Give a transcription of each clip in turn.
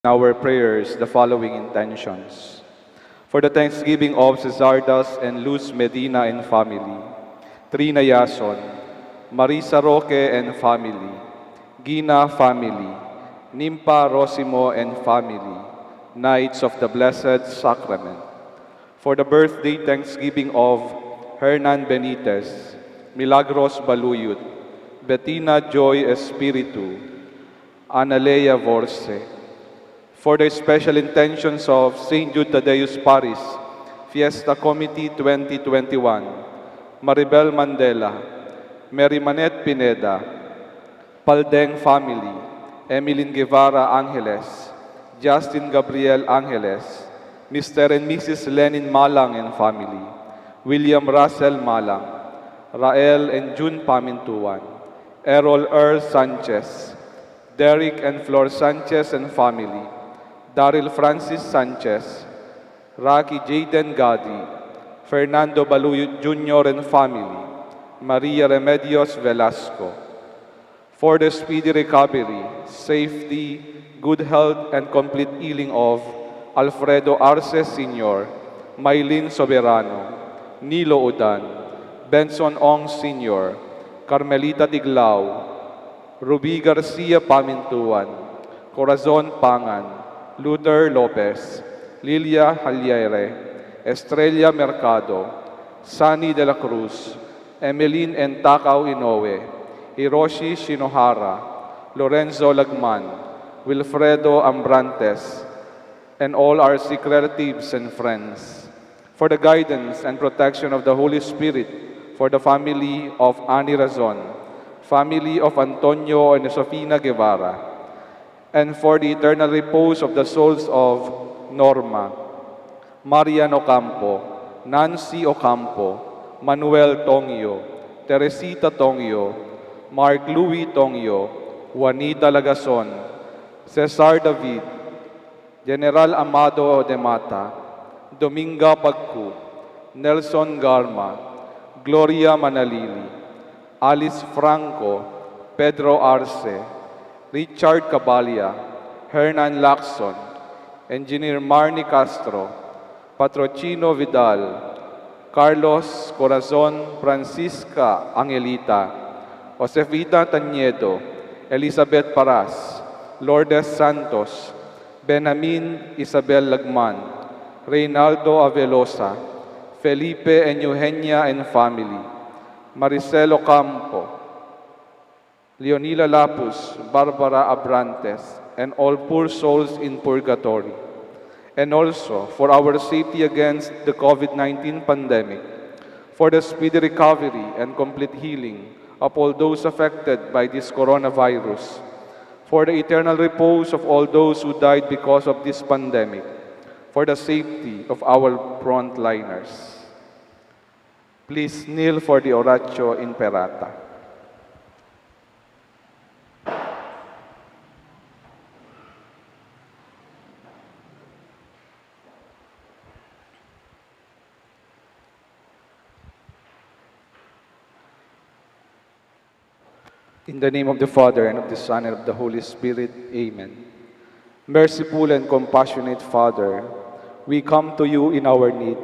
our prayers the following intentions. For the thanksgiving of Cesardas and Luz Medina and family, Trina Yason, Marisa Roque and family, Gina family, Nimpa Rosimo and family, Knights of the Blessed Sacrament. For the birthday thanksgiving of Hernan Benitez, Milagros Baluyut, Bettina Joy Espiritu, Analea Vorse. For the special intentions of St. Jude Tadeus Paris, Fiesta Committee 2021, Maribel Mandela, Mary Manette Pineda, Paldeng family, Emilyn Guevara Angeles, Justin Gabriel Angeles, Mr. and Mrs. Lenin Malang and family, William Russell Malang, Rael and June Pamintuan, Errol Earl Sanchez, Derek and Flor Sanchez and family, Daryl Francis Sanchez, Rocky Jaden Gadi, Fernando Baluyo Jr. and family, Maria Remedios Velasco. For the speedy recovery, safety, good health, and complete healing of Alfredo Arce Sr., Maylin Soberano, Nilo Udan, Benson Ong Sr., Carmelita Tiglao, Ruby Garcia Pamintuan, Corazon Pangan, Luther Lopez, Lilia Haliere, Estrella Mercado, Sunny de la Cruz, Emeline and Takao Inoue, Hiroshi Shinohara, Lorenzo Lagman, Wilfredo Ambrantes, and all our secret relatives and friends. For the guidance and protection of the Holy Spirit, for the family of Ani Razon, family of Antonio and Sofina Guevara, and for the eternal repose of the souls of Norma, Marian Ocampo, Nancy Ocampo, Manuel Tongyo, Teresita Tongyo, Mark Louis Tongyo, Juanita Lagason, Cesar David, General Amado de Mata, Dominga Pagku, Nelson Garma, Gloria Manalili, Alice Franco, Pedro Arce, Richard Cabalia, Hernan Lacson, Engineer Marnie Castro, Patrocino Vidal, Carlos Corazon Francisca Angelita, Josefita Tañedo, Elizabeth Paras, Lourdes Santos, Benjamin Isabel Lagman, Reynaldo Avelosa, Felipe and Eugenia and family, Maricelo Campo, Leonila Lapus, Barbara Abrantes, and all poor souls in purgatory. And also for our safety against the COVID-19 pandemic, for the speedy recovery and complete healing of all those affected by this coronavirus, for the eternal repose of all those who died because of this pandemic, for the safety of our frontliners. Please kneel for the Oratio Imperata. In the name of the Father, and of the Son, and of the Holy Spirit, Amen. Merciful and compassionate Father, we come to you in our need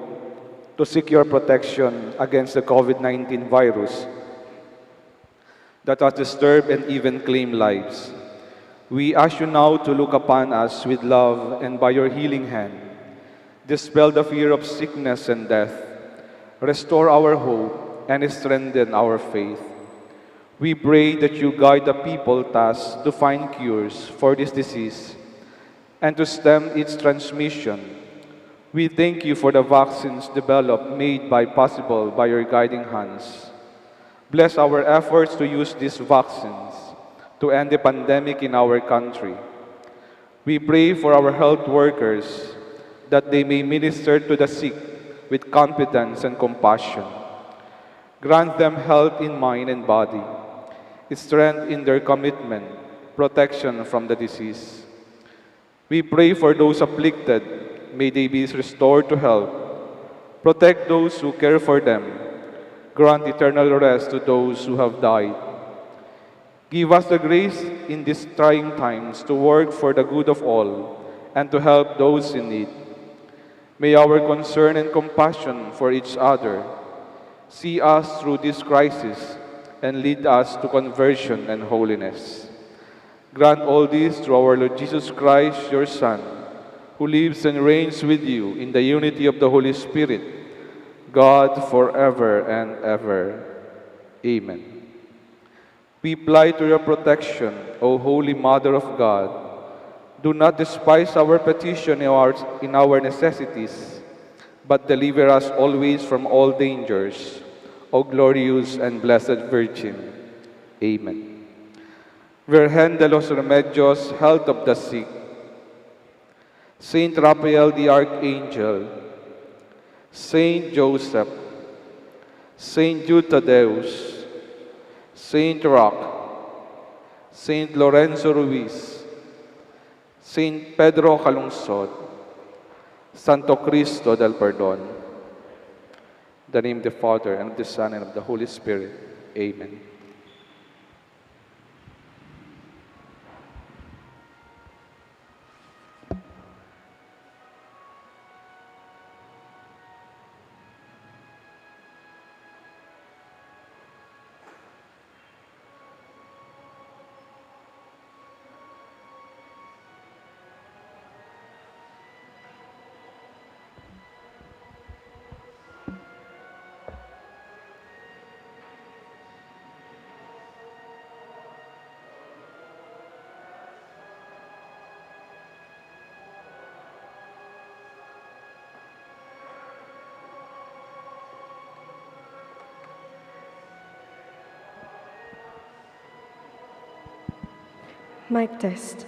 to seek your protection against the COVID-19 virus that has disturbed and even claimed lives. We ask you now to look upon us with love and by your healing hand, dispel the fear of sickness and death, restore our hope, and strengthen our faith. We pray that you guide the people thus to find cures for this disease and to stem its transmission. We thank you for the vaccines developed, made possible by your guiding hands. Bless our efforts to use these vaccines to end the pandemic in our country. We pray for our health workers that they may minister to the sick with confidence and compassion. Grant them health in mind and body, strength in their commitment, protection from the disease. We pray for those afflicted, may they be restored to health. Protect those who care for them. Grant eternal rest to those who have died. Give us the grace in these trying times to work for the good of all and to help those in need. May our concern and compassion for each other see us through this crisis and lead us to conversion and holiness. Grant all this through our Lord Jesus Christ, your Son, who lives and reigns with you in the unity of the Holy Spirit, God forever and ever. Amen. We fly to your protection, O Holy Mother of God. Do not despise our petition in our necessities, but deliver us always from all dangers, O glorious and blessed Virgin. Amen. Virgen de los Remedios, health of the sick, Saint Raphael the Archangel, Saint Joseph, Saint Jude Thaddeus, Saint Roch, Saint Lorenzo Ruiz, Saint Pedro Calungsod, Santo Cristo del Perdón. In the name of the Father, and of the Son, and of the Holy Spirit. Amen. Mic test.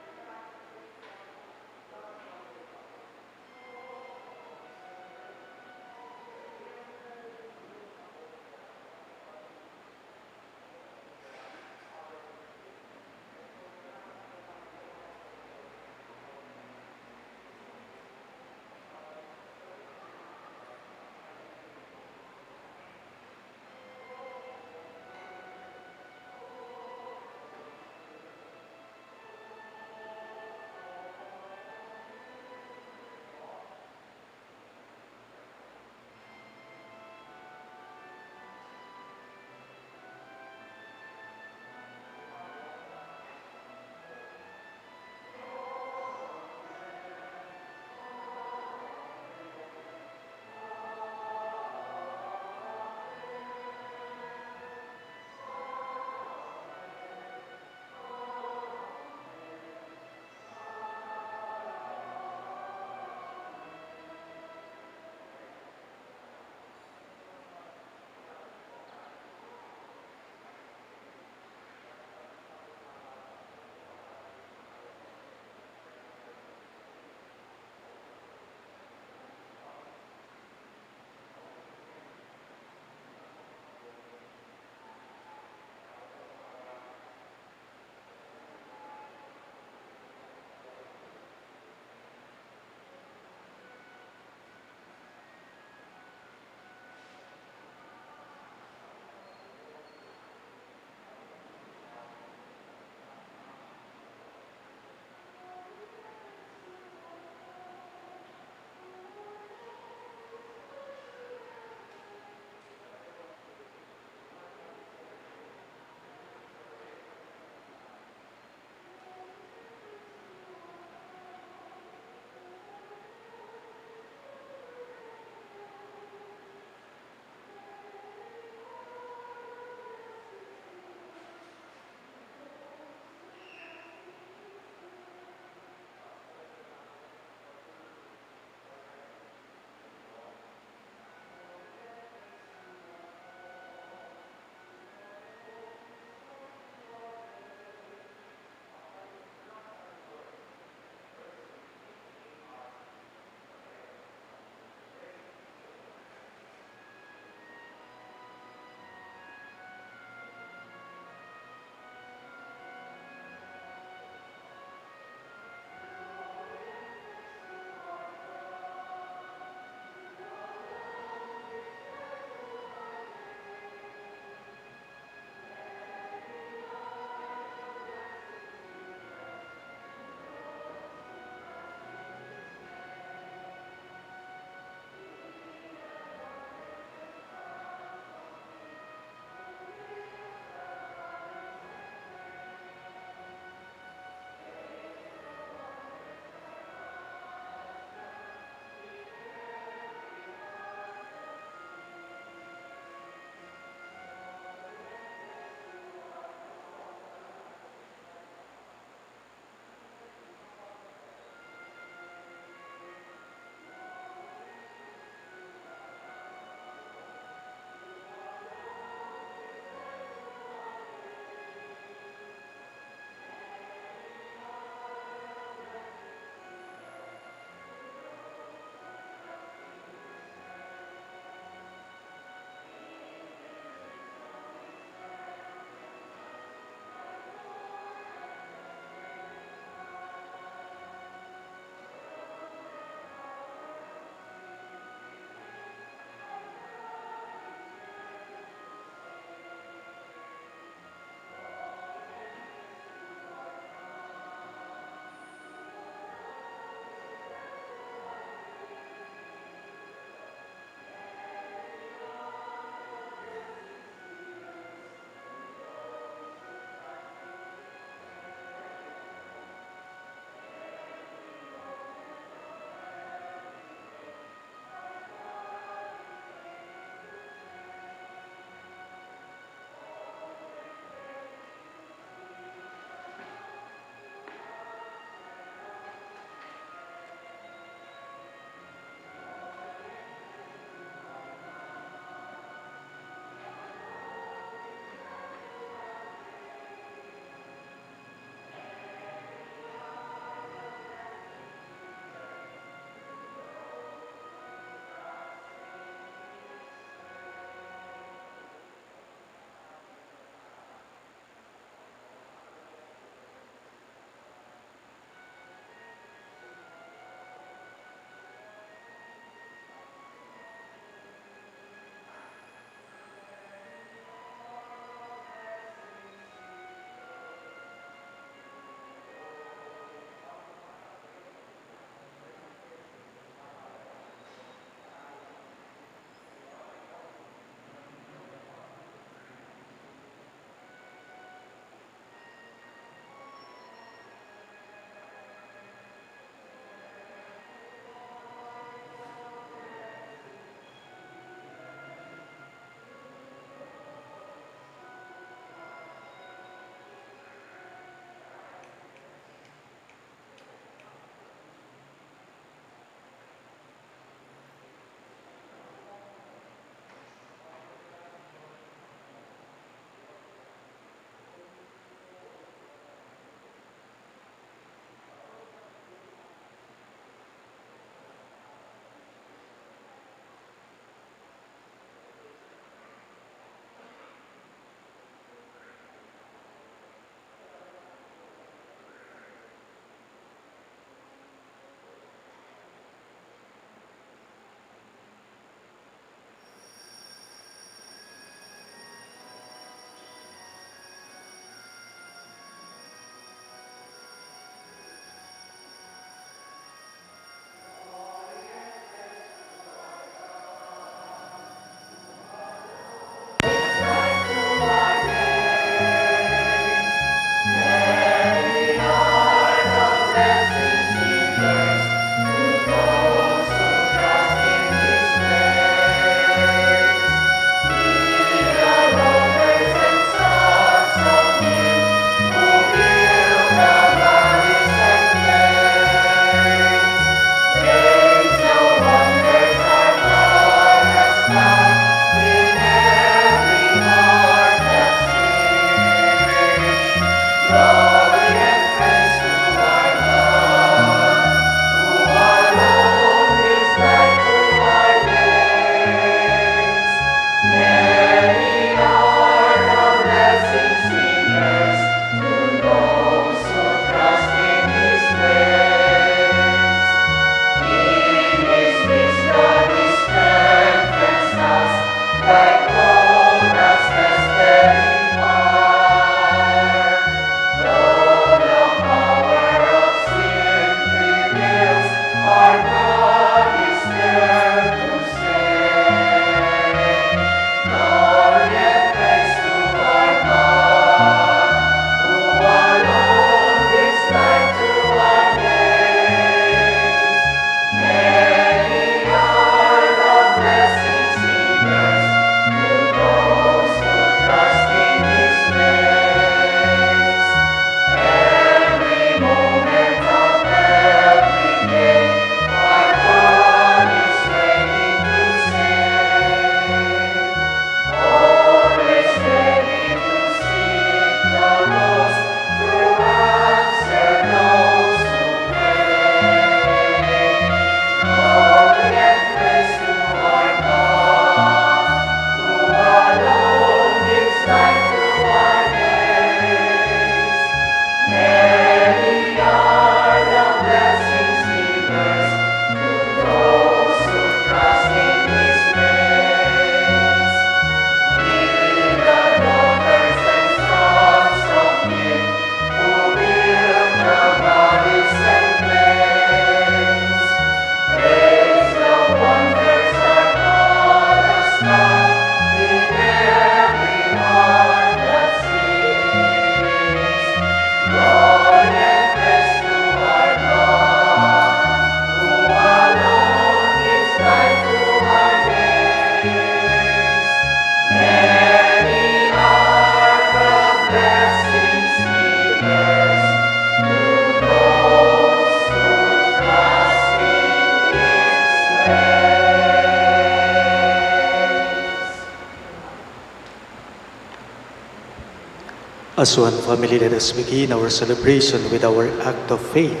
As one family, let us begin our celebration with our act of faith.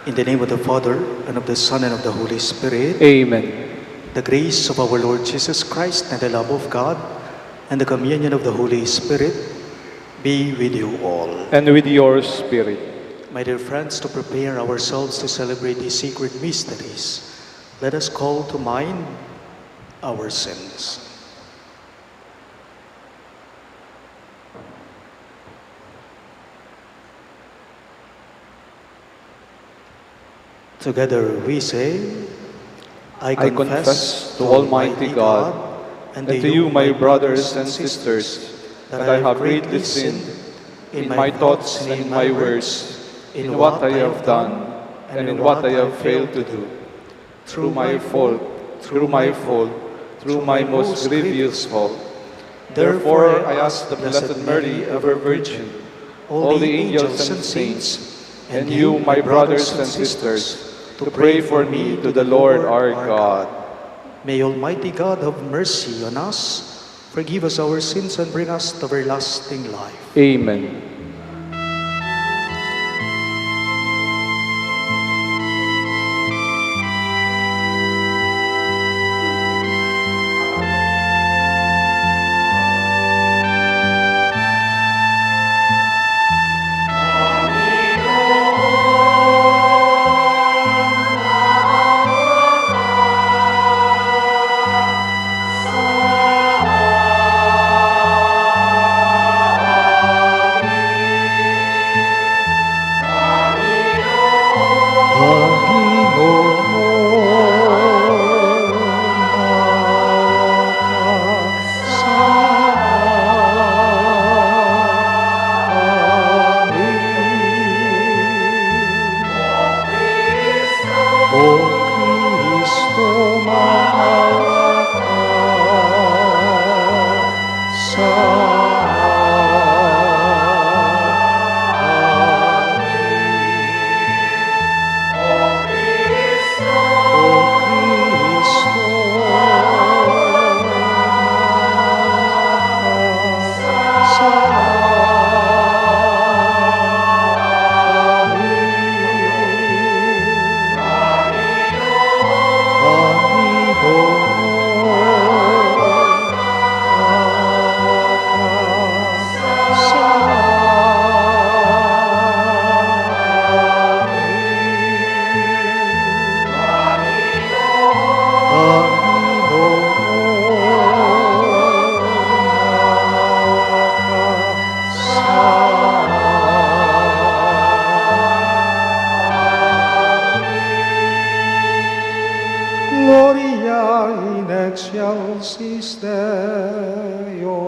In the name of the Father, and of the Son, and of the Holy Spirit. Amen. The grace of our Lord Jesus Christ, and the love of God, and the communion of the Holy Spirit be with you all. And with your spirit. My dear friends, to prepare ourselves to celebrate these sacred mysteries, let us call to mind our sins. Together we say, I confess to Almighty God and to you, my brothers and sisters, that I have greatly sinned in my thoughts and in my words, in what I have done and in what I have failed to do. Through my fault, through my most grievous fault. Therefore, I ask the Blessed Mary, ever Virgin, all the angels and saints, and you, my brothers and sisters, to pray for me to the Lord our God. May Almighty God have mercy on us, forgive us our sins, and bring us to everlasting life. Amen. Gloria in excelsis Deo.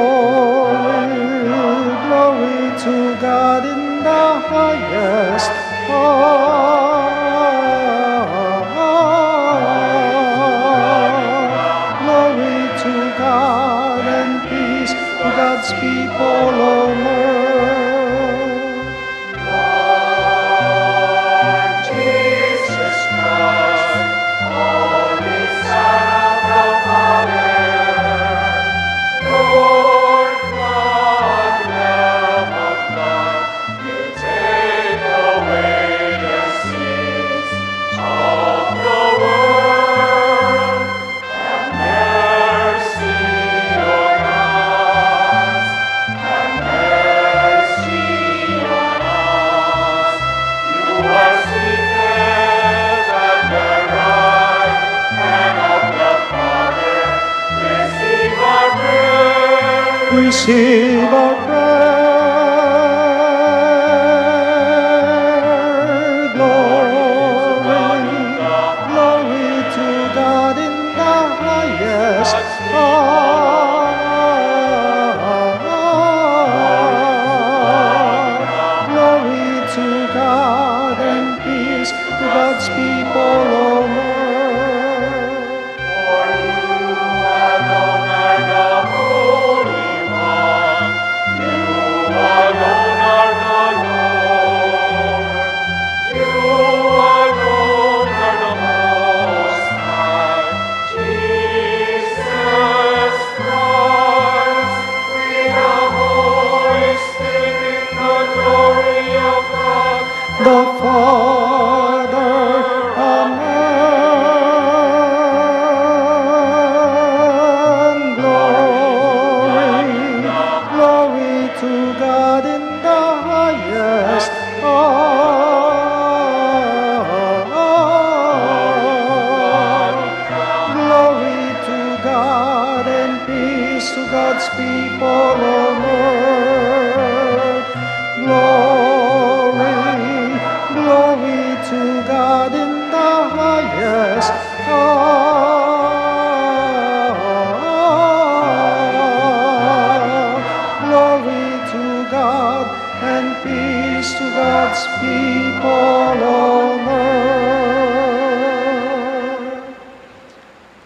Glory, glory to God in the highest. Glory to God and peace to God's people on earth. Lord Jesus Christ, Holy Son of the Father, Lord God, Lamb of God, you take away the receive our prayer. Glory, glory to God in the highest. Glory to God and peace to God's people on earth. The Father, Amen. Glory, glory to God in the highest. Glory to God and peace to God's people on earth. Glory, glory to God in the highest. Glory to God and peace to God's people on earth.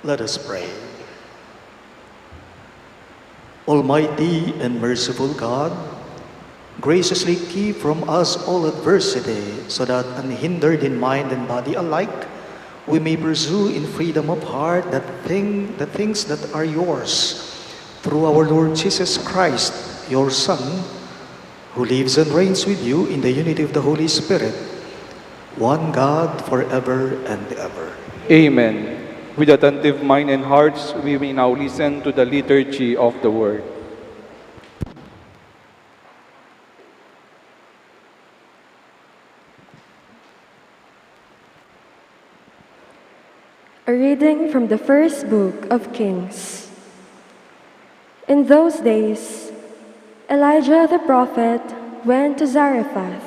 Let us pray. Almighty and merciful God, graciously keep from us all adversity, so that unhindered in mind and body alike, we may pursue in freedom of heart the things that are yours, through our Lord Jesus Christ, your Son, who lives and reigns with you in the unity of the Holy Spirit, one God forever and ever. Amen. With attentive mind and hearts, we may now listen to the liturgy of the Word. A reading from the first book of Kings. In those days, Elijah the prophet went to Zarephath.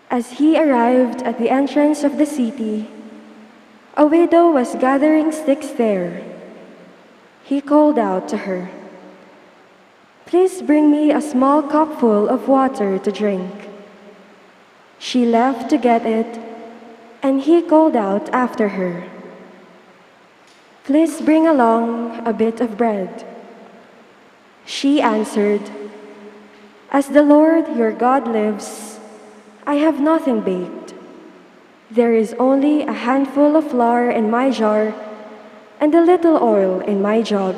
As he arrived at the entrance of the city, a widow was gathering sticks there. He called out to her, "Please bring me a small cupful of water to drink." She left to get it, and he called out after her, "Please bring along a bit of bread." She answered, "As the Lord your God lives, I have nothing baked. There is only a handful of flour in my jar and a little oil in my jug.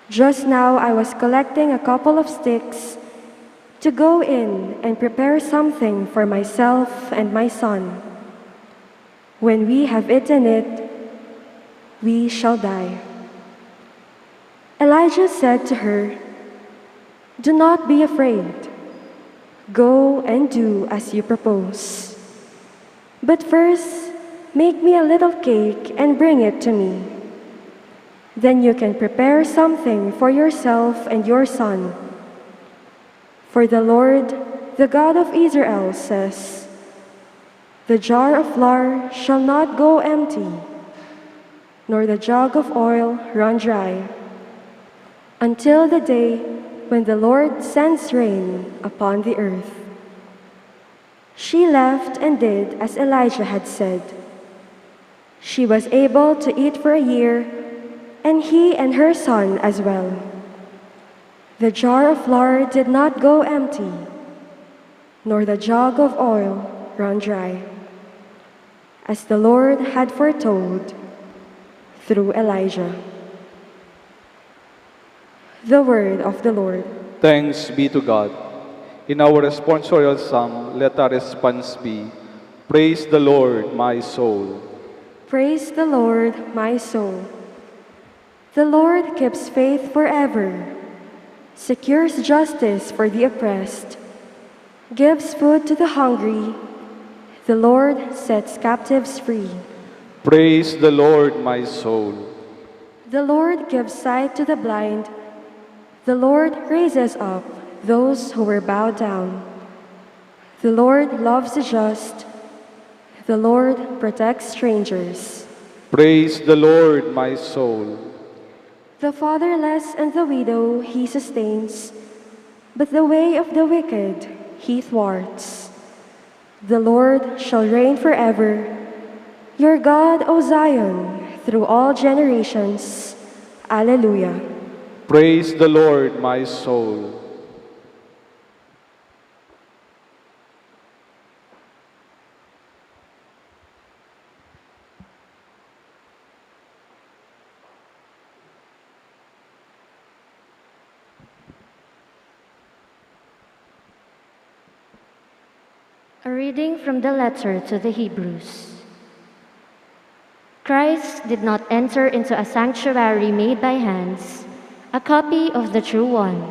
Just now I was collecting a couple of sticks to go in and prepare something for myself and my son. When we have eaten it, we shall die." Elijah said to her, "Do not be afraid. Go and do as you propose. But first, make me a little cake and bring it to me. Then you can prepare something for yourself and your son. For the Lord, the God of Israel, says, 'The jar of flour shall not go empty, nor the jug of oil run dry, until the day when the Lord sends rain upon the earth.'" She left and did as Elijah had said. She was able to eat for a year, and he and her son as well. The jar of flour did not go empty, nor the jug of oil run dry, as the Lord had foretold through Elijah. The word of the Lord. Thanks be to God. In our responsorial psalm, let our response be, "Praise the Lord, my soul." Praise the Lord, my soul. The Lord keeps faith forever, secures justice for the oppressed, gives food to the hungry. The Lord sets captives free. Praise the Lord, my soul. The Lord gives sight to the blind. The Lord raises up those who were bowed down. The Lord loves the just. The Lord protects strangers. Praise the Lord, my soul. The fatherless and the widow he sustains, but the way of the wicked he thwarts. The Lord shall reign forever, your God, O Zion, through all generations. Alleluia. Praise the Lord, my soul. A reading from the letter to the Hebrews. Christ did not enter into a sanctuary made by hands, a copy of the true one,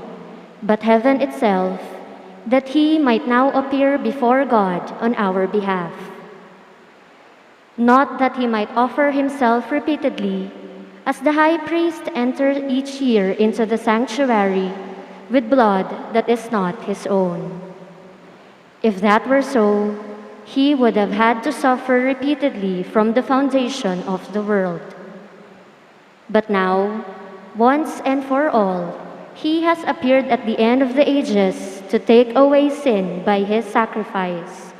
but heaven itself, that he might now appear before God on our behalf. Not that he might offer himself repeatedly, as the high priest entered each year into the sanctuary with blood that is not his own. If that were so, he would have had to suffer repeatedly from the foundation of the world. But now, once and for all, he has appeared at the end of the ages to take away sin by his sacrifice.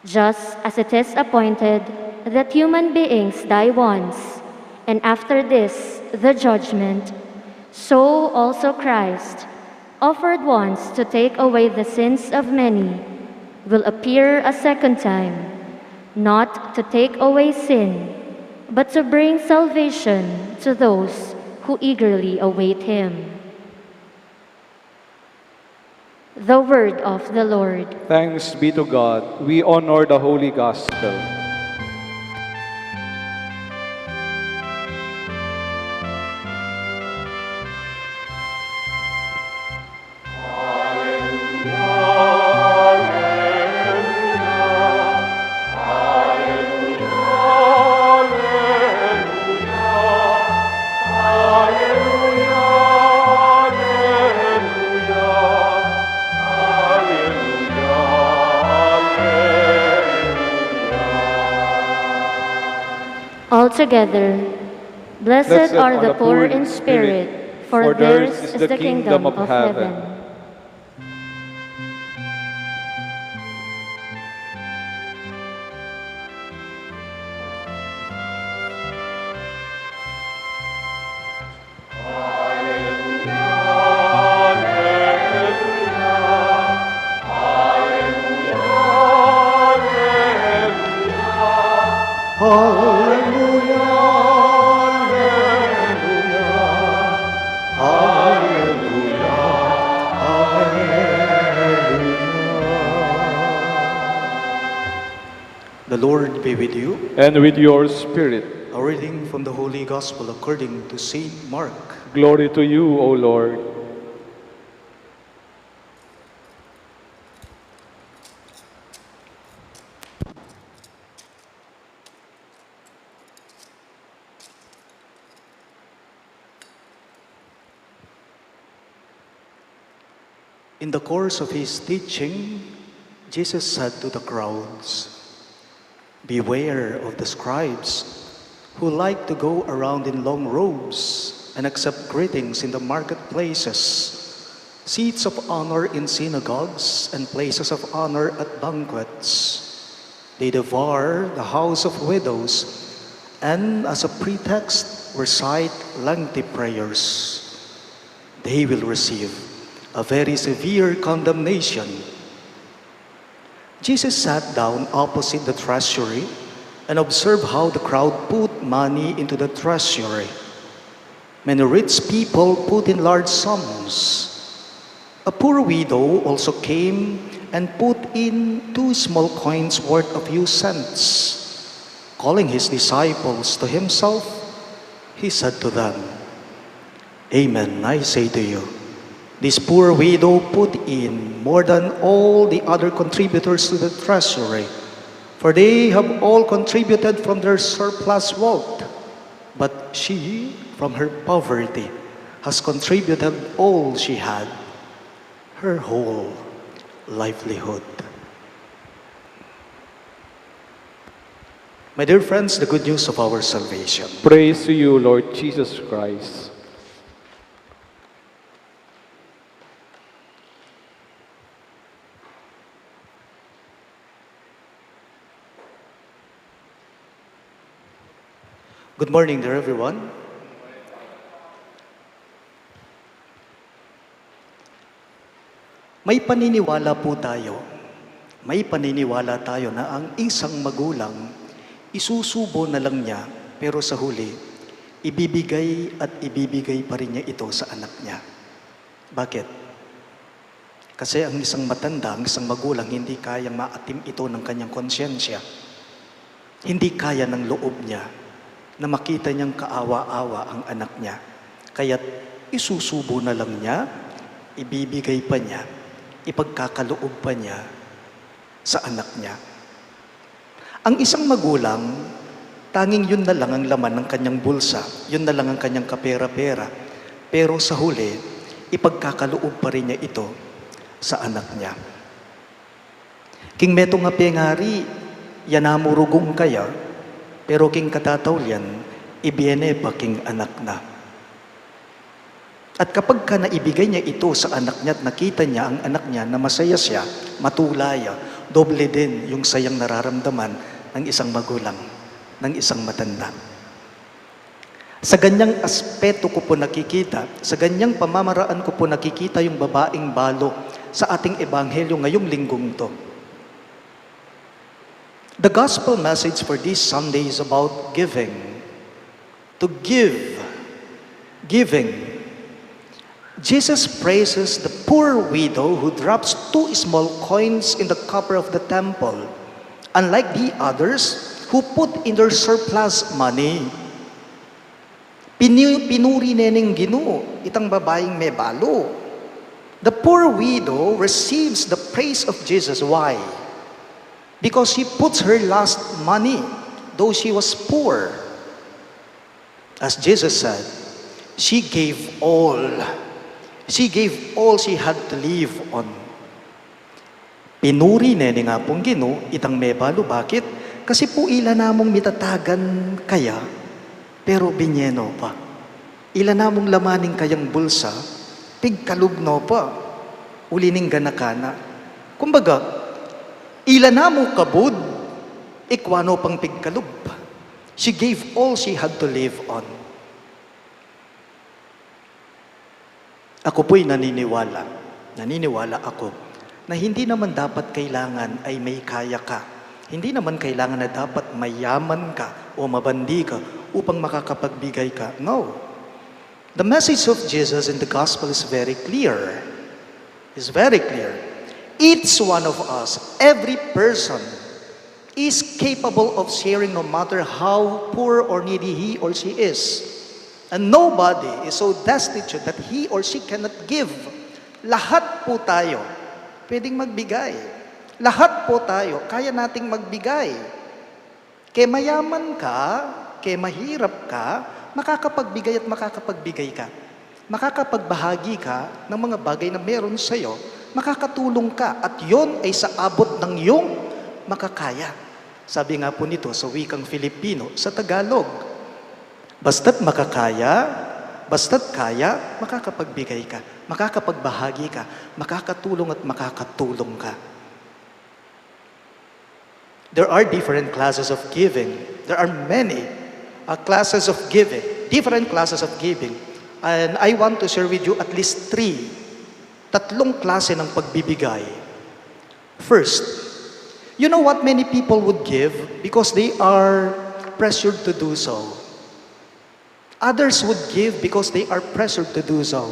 Just as it is appointed that human beings die once, and after this the judgment, so also Christ, offered once to take away the sins of many, will appear a second time, not to take away sin, but to bring salvation to those who eagerly await him. The word of the Lord. Thanks be to God. We honor the Holy Gospel. Altogether, blessed are the poor in spirit, for theirs is the kingdom of heaven. The Lord be with you. And with your spirit. A reading from the Holy Gospel according to Saint Mark. Glory to you, O Lord. In the course of his teaching, Jesus said to the crowds, "Beware of the scribes who like to go around in long robes and accept greetings in the marketplaces, seats of honor in synagogues, and places of honor at banquets. They devour the house of widows and, as a pretext, recite lengthy prayers. They will receive a very severe condemnation." Jesus sat down opposite the treasury and observed how the crowd put money into the treasury. Many rich people put in large sums. A poor widow also came and put in 2 small coins worth a few cents. Calling his disciples to himself, he said to them, "Amen, I say to you, this poor widow put in more than all the other contributors to the treasury, for they have all contributed from their surplus wealth. But she, from her poverty, has contributed all she had, her whole livelihood. My dear friends, the good news of our salvation. Praise to you, Lord Jesus Christ. Good morning there, everyone. May paniniwala po tayo. May paniniwala tayo na ang isang magulang isusubo na lang niya, pero sa huli, ibibigay at ibibigay pa rin niya ito sa anak niya. Bakit? Kasi ang isang matanda, ang isang magulang, hindi kayang maatim ito ng kanyang konsyensya. Hindi kaya ng loob niya na makita niyang kaawa-awa ang anak niya. Kaya't isusubo na lang niya, ibibigay pa niya, ipagkakaloob pa niya sa anak niya. Ang isang magulang, tanging yun na lang ang laman ng kanyang bulsa, yun na lang ang kanyang kapera-pera. Pero sa huli, ipagkakaloob pa rin niya ito sa anak niya. King meto nga pengari, yanamurugong kaya, pero king katatawlian, ibiene pa king anak na. At kapag ka naibigay niya ito sa anak niya at nakita niya ang anak niya na masaya siya, matulaya, doble din yung sayang nararamdaman ng isang magulang, ng isang matanda. Sa ganyang aspeto ko po nakikita, sa ganyang pamamaraan ko po nakikita yung babaeng balo sa ating ebanghelyo ngayong linggong to. The gospel message for this Sunday is about giving. To give. Giving. Jesus praises the poor widow who drops 2 small coins in the copper of the temple, unlike the others who put in their surplus money. Pinuri neneng Ginoo, itang babaeng may balo. The poor widow receives the praise of Jesus. Why? Because she puts her last money, though she was poor. As Jesus said, she gave all. She gave all she had to live on. Pinuri nene nga pong Ginoo, itang may balo. Bakit? Kasi po ila namong mitatagan kaya, pero binyeno pa. Ila namong lamaning kayang bulsa, pigkalubno pa, ulining ganakana. Kumbaga, ila namo kabud, ikwano pang pigkalub. She gave all she had to live on. Ako po'y naniniwala ako, na hindi naman dapat kailangan ay may kaya ka. Hindi naman kailangan na dapat mayaman ka o mabandi ka upang makakapagbigay ka. No. The message of Jesus in the gospel is very clear. It's very clear. Each one of us, every person, is capable of sharing no matter how poor or needy he or she is. And nobody is so destitute that he or she cannot give. Lahat po tayo pwedeng magbigay. Lahat po tayo kaya nating magbigay. Kaya mayaman ka, kaya mahirap ka, makakapagbigay at makakapagbigay ka. Makakapagbahagi ka ng mga bagay na meron sa'yo, makakatulong ka, at yon ay sa abot ng iyong makakaya. Sabi nga po nito sa wikang Filipino, sa Tagalog, basta't makakaya, basta't kaya, makakapagbigay ka, makakapagbahagi ka, makakatulong at makakatulong ka. There are different classes of giving. There are many classes of giving, different classes of giving. And I want to share with you at least 3. Tatlong klase ng pagbibigay. First, you know what many people would give because they are pressured to do so. Others would give because they are pressured to do so.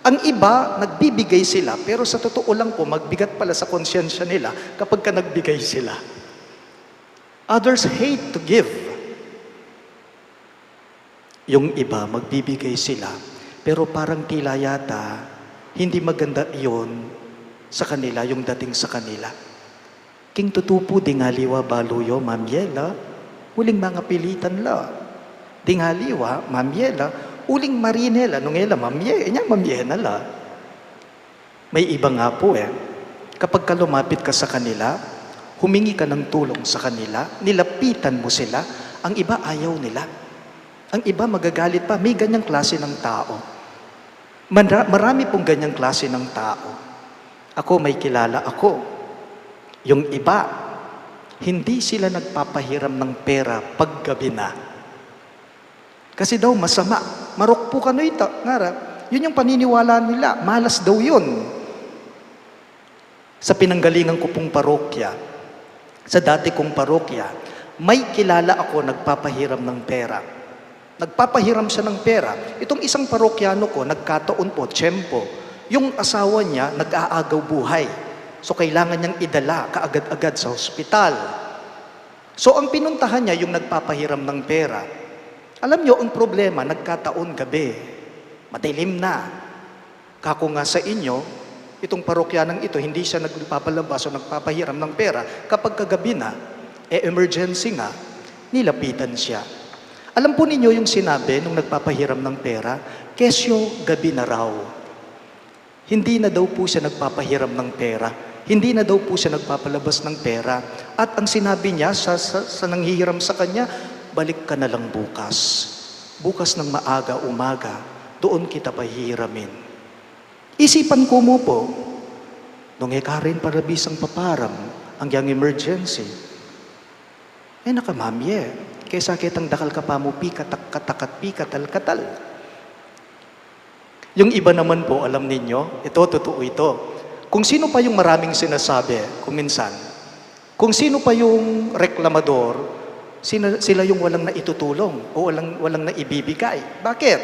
Ang iba, nagbibigay sila, pero sa totoo lang po, magbigat pala sa konsyensya nila kapag ka nagbigay sila. Others hate to give. Yung iba, magbibigay sila, pero parang tila yata, hindi maganda iyon sa kanila, yung dating sa kanila. King tutupo, dingaliwa, baluyo, mamyela, huling mga pilitan la. Dingaliwa, mamyela, Uling marinela, nungela, mamye, mamyenala. May iba nga po kapag ka lumapit ka sa kanila, humingi ka ng tulong sa kanila, nilapitan mo sila, ang iba ayaw nila. Ang iba magagalit pa, may ganyang klase ng tao. Marami pong ganyang klase ng tao. Ako, may kilala ako. Yung iba, hindi sila nagpapahiram ng pera paggabi na. Kasi daw masama. Marok po kano ito. Ngara, yun yung paniniwala nila. Malas daw yun. Sa pinanggalingan ko pong parokya, sa dati kong parokya, may kilala ako nagpapahiram ng pera. Nagpapahiram siya ng pera. Itong isang parokyano ko, nagkataon po, tiyempo, yung asawa niya nag-aagaw buhay. So kailangan niyang idala kaagad-agad sa ospital. So ang pinuntahan niya, yung nagpapahiram ng pera. Alam niyo, ang problema, nagkataon gabi. Madilim na. Kako nga sa inyo, itong parokyanang ito, hindi siya nagpapalabas o nagpapahiram ng pera. Kapag kagabi na, emergency nga, nilapitan siya. Alam po ninyo yung sinabi nung nagpapahiram ng pera, kesyo gabi na raw. Hindi na daw po siya nagpapahiram ng pera. Hindi na daw po siya nagpapalabas ng pera. At ang sinabi niya sa nanghihiram sa kanya, balik ka na lang bukas. Bukas ng maaga, umaga, doon kita pahihiramin. Isipan ko mo po, nung ikarin para bisang paparam, ang yang emergency, nakamamye. Kaysa kitang dakal ka pa mo, pikatak-katakat, pikatal-katal. Yung iba naman po, alam ninyo, ito, totoo ito. Kung sino pa yung maraming sinasabi, kung minsan, kung sino pa yung reklamador, sila yung walang naitutulong o walang naibibigay. Bakit?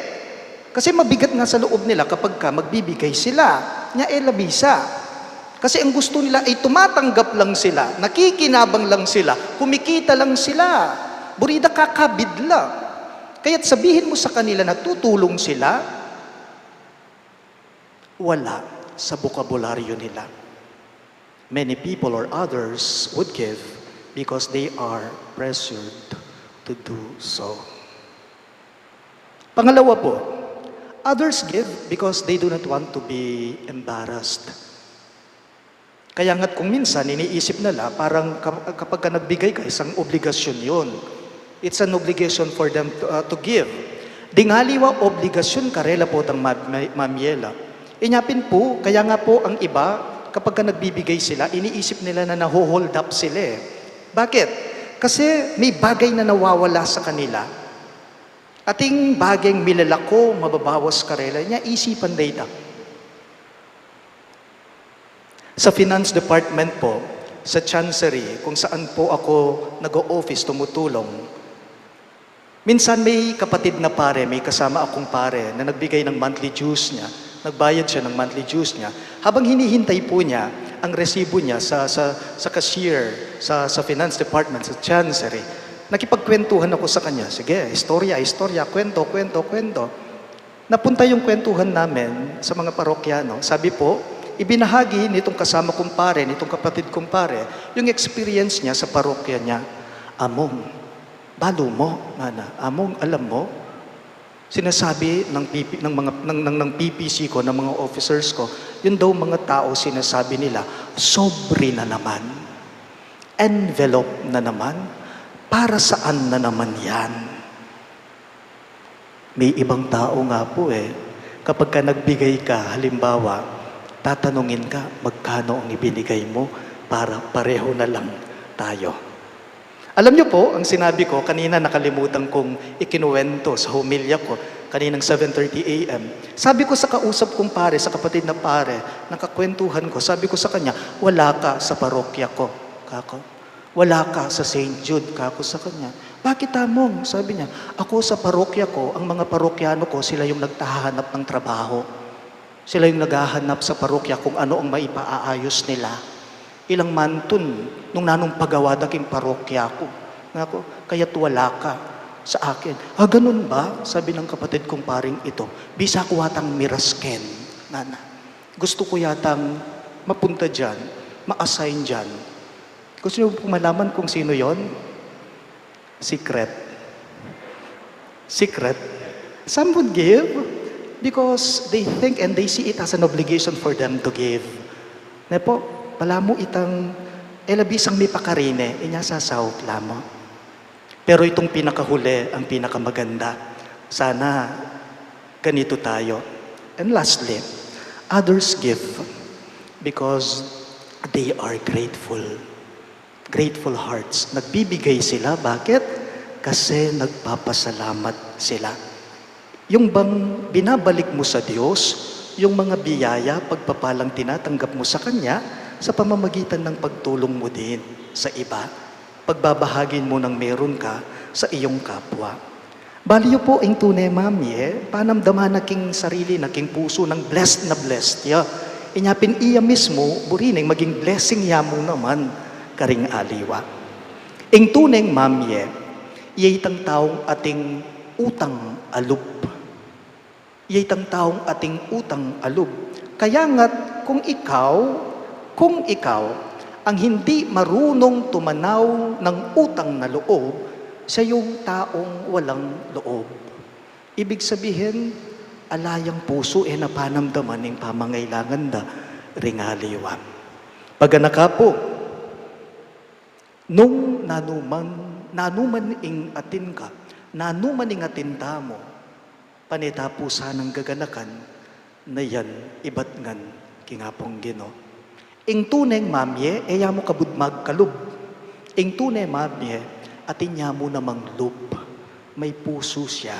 Kasi mabigat nga sa loob nila kapag ka magbibigay sila. Labisa. Kasi ang gusto nila ay tumatanggap lang sila, nakikinabang lang sila, kumikita lang sila. Burida kakabid lang. Kaya't sabihin mo sa kanila na tutulong sila, wala sa bokabularyo nila. Many people or others would give because they are pressured to do so. Pangalawa po, others give because they do not want to be embarrassed. Kaya nga't kung minsan, iniisip nila, parang kapag ka nagbigay ka, isang obligasyon yun. It's an obligation for them to give. Dingaliwa obligasyon karela po tang mamyela. Inyapin po, kaya nga po ang iba, kapag ka nagbibigay sila, iniisip nila na naho-hold up sila. Bakit? Kasi may bagay na nawawala sa kanila. Ating bagay milalako, mababawas karela niya, isipan data. Sa finance department po, sa chancery, kung saan po ako nag-o-office, tumutulong, minsan may kapatid na pare, may kasama akong pare na nagbigay ng monthly dues niya, nagbayad siya ng monthly dues niya. Habang hinihintay po niya ang resibo niya sa cashier, sa finance department, sa chancery, nakipagkwentuhan ako sa kanya. Sige, istorya, kwento. Napunta yung kwentuhan namin sa mga parokyano. Sabi po, ibinahagi nitong kasama kong pare, nitong kapatid kong pare, yung experience niya sa parokya niya. Among, balo mo, mana. Among, alam mo, sinasabi ng PPC ko, ng mga officers ko, yun daw mga tao sinasabi nila, sobre na naman, envelope na naman, para saan na naman yan? May ibang tao nga po kapag ka nagbigay ka, halimbawa, tatanungin ka, magkano ang ibinigay mo para pareho na lang tayo. Alam niyo po, ang sinabi ko, kanina nakalimutan kong ikinuwento sa humilya ko, kaninang 7:30 a.m. Sabi ko sa kausap kong pare, sa kapatid na pare, nakakwentuhan ko, sabi ko sa kanya, wala ka sa parokya ko, kako. Wala ka sa St. Jude, kako sa kanya. Bakit among? Sabi niya, ako sa parokya ko, ang mga parokyano ko, sila yung nagtahanap ng trabaho. Sila yung naghahanap sa parokya kung ano ang maipaaayos nila. Ilang mantun, nung nanong pagawa daking parokya ko. Kaya't wala ka sa akin. Ganun ba? Sabi ng kapatid kong paring ito, bisa ko watang mirasken, nana. Gusto ko yatang mapunta dyan, ma-assign dyan. Gusto niyo po malaman kung sino yon? Secret. Some would give because they think and they see it as an obligation for them to give. Nepo, pala mo itang elabisang mi pakarine, inya sasaw lamo. Pero itong pinakahuli, ang pinakamaganda, sana ganito tayo. And lastly, others give because they are grateful. Grateful hearts. Nagbibigay sila. Bakit? Kasi nagpapasalamat sila. Yung bang binabalik mo sa Diyos, yung mga biyaya, pagpapalang tinatanggap mo sa Kanya, sa pamamagitan ng pagtulong mo din sa iba, pagbabahagin mo ng meron ka sa iyong kapwa. Baliyo po ang tunay, mami, panamdaman naking sarili, naking puso ng blessed na blessed ya. Inyapin iya mismo, burining maging blessing ya mo naman, karing aliwa. Ing tunay, mami, iyay taong ating utang alub. Iyay taong ating utang alub. Kaya nga't kung ikaw ang hindi marunong tumanaw ng utang na loob, siya yung taong walang loob. Ibig sabihin, alayang puso napanamdaman ng pamangailangan da ringaliwa. Pagganaka po, nung nanuman ing atin ka, nanuman ing atinta mo, panita po sanang gaganakan, na yan iba't ngan kingapong Gino. Ing tuneng mamye, eya mo kabudmag kalub. Ing tuneng mamye, atin niya mo namang lub. May puso siya,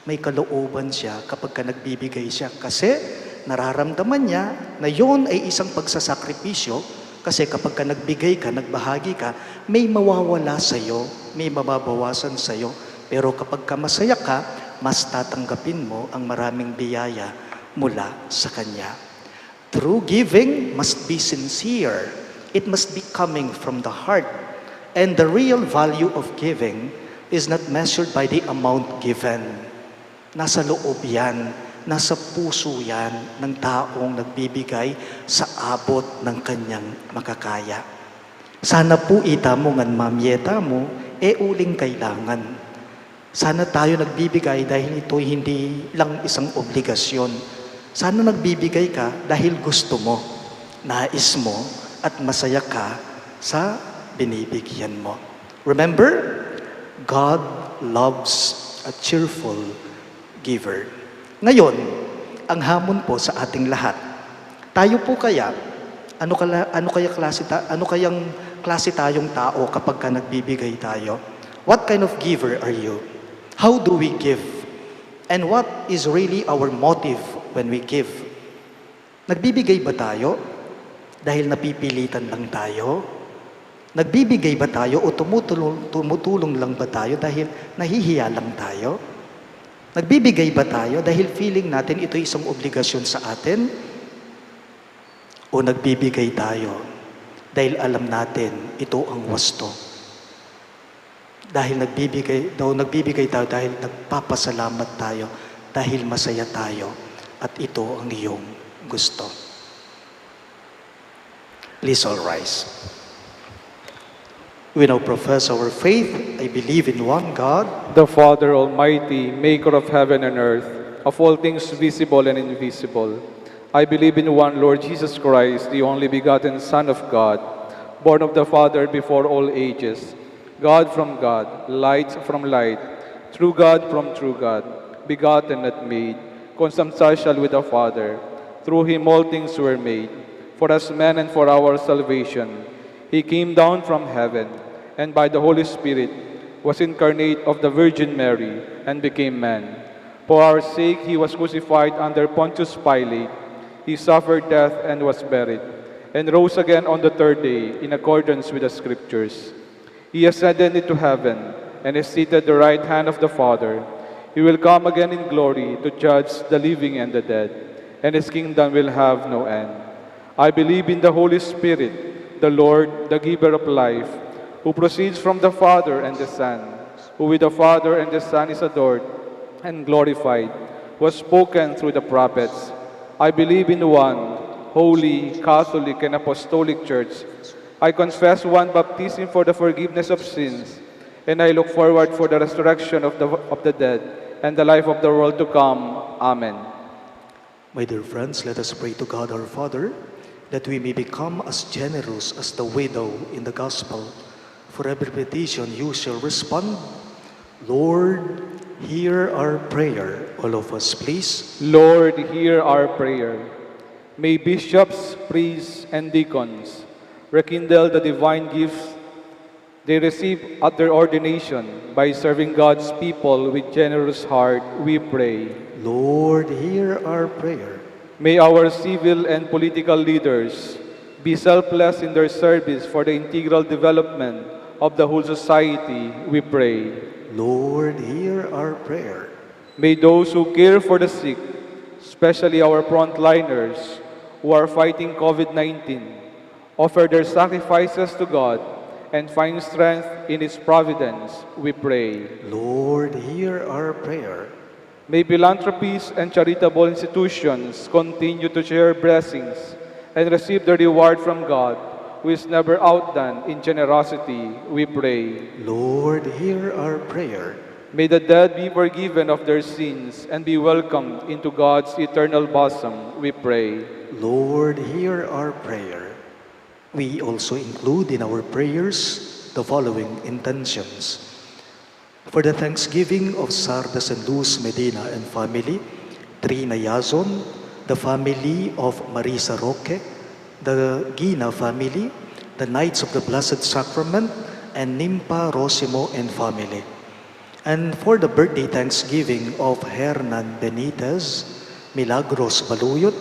may kalooban siya kapag ka nagbibigay siya. Kasi nararamdaman niya na yon ay isang pagsasakripisyo. Kasi kapag ka nagbigay ka, nagbahagi ka, may mawawala sa'yo, may mababawasan sa'yo. Pero kapag ka masaya ka, mas tatanggapin mo ang maraming biyaya mula sa Kanya. True giving must be sincere. It must be coming from the heart. And the real value of giving is not measured by the amount given. Nasa loob yan, nasa puso yan ng taong nagbibigay sa abot ng kanyang makakaya. Sana po ita mo ngan mamyeta mo, uling kailangan. Sana tayo nagbibigay dahil ito'y hindi lang isang obligasyon. Sana nagbibigay ka dahil gusto mo, nais mo, at masaya ka sa binibigyan mo. Remember, God loves a cheerful giver. Ngayon, ang hamon po sa ating lahat. Tayo po kaya, ano kayang klase tayong tao kapag ka nagbibigay tayo? What kind of giver are you? How do we give? And what is really our motive when we give? Nagbibigay ba tayo dahil napipilitan lang tayo? Nagbibigay ba tayo o tumutulong lang ba tayo dahil nahihiya lang tayo? Nagbibigay ba tayo dahil feeling natin ito isang obligasyon sa atin? O nagbibigay tayo dahil alam natin ito ang wasto? Dahil nagbibigay tayo dahil nagpapasalamat tayo, dahil masaya tayo, at ito ang iyong gusto. Please all rise. We now profess our faith. I believe in one God, The Father Almighty, maker of heaven and earth, of all things visible and invisible. I believe in one Lord Jesus Christ, the only begotten Son of God, born of the Father before all ages, God from God, light from light, true God from true God, begotten not made, consubstantial with the Father. Through him all things were made. For us men and for our salvation, he came down from heaven, and by the Holy Spirit was incarnate of the Virgin Mary, and became man. For our sake he was crucified under Pontius Pilate. He suffered death and was buried, and rose again on the third day in accordance with the Scriptures. He ascended into heaven, and is seated at the right hand of the Father. He will come again in glory to judge the living and the dead, and his kingdom will have no end. I believe in the Holy Spirit, the Lord, the giver of life, who proceeds from the Father and the Son, who with the Father and the Son is adored and glorified, was spoken through the prophets. I believe in one holy, Catholic, and Apostolic Church. I confess one baptism for the forgiveness of sins, and I look forward for the resurrection of the dead and the life of the world to come. Amen. My dear friends, let us pray to God our Father that we may become as generous as the widow in the gospel. For every petition you shall respond. Lord, hear our prayer. All of us, please. Lord, hear our prayer. May bishops, priests, and deacons rekindle the divine gifts they receive at their ordination by serving God's people with generous heart, we pray. Lord, hear our prayer. May our civil and political leaders be selfless in their service for the integral development of the whole society, we pray. Lord, hear our prayer. May those who care for the sick, especially our frontliners who are fighting COVID-19, offer their sacrifices to God and find strength in His providence, we pray. Lord, hear our prayer. May philanthropies and charitable institutions continue to share blessings and receive the reward from God, who is never outdone in generosity, we pray. Lord, hear our prayer. May the dead be forgiven of their sins and be welcomed into God's eternal bosom, we pray. Lord, hear our prayer. We also include in our prayers the following intentions. For the thanksgiving of Sardas and Luz Medina and family, Trina Yazon, the family of Marisa Roque, the Gina family, the Knights of the Blessed Sacrament, and Nimpa Rosimo and family. And for the birthday thanksgiving of Hernan Benitez, Milagros Baluyot,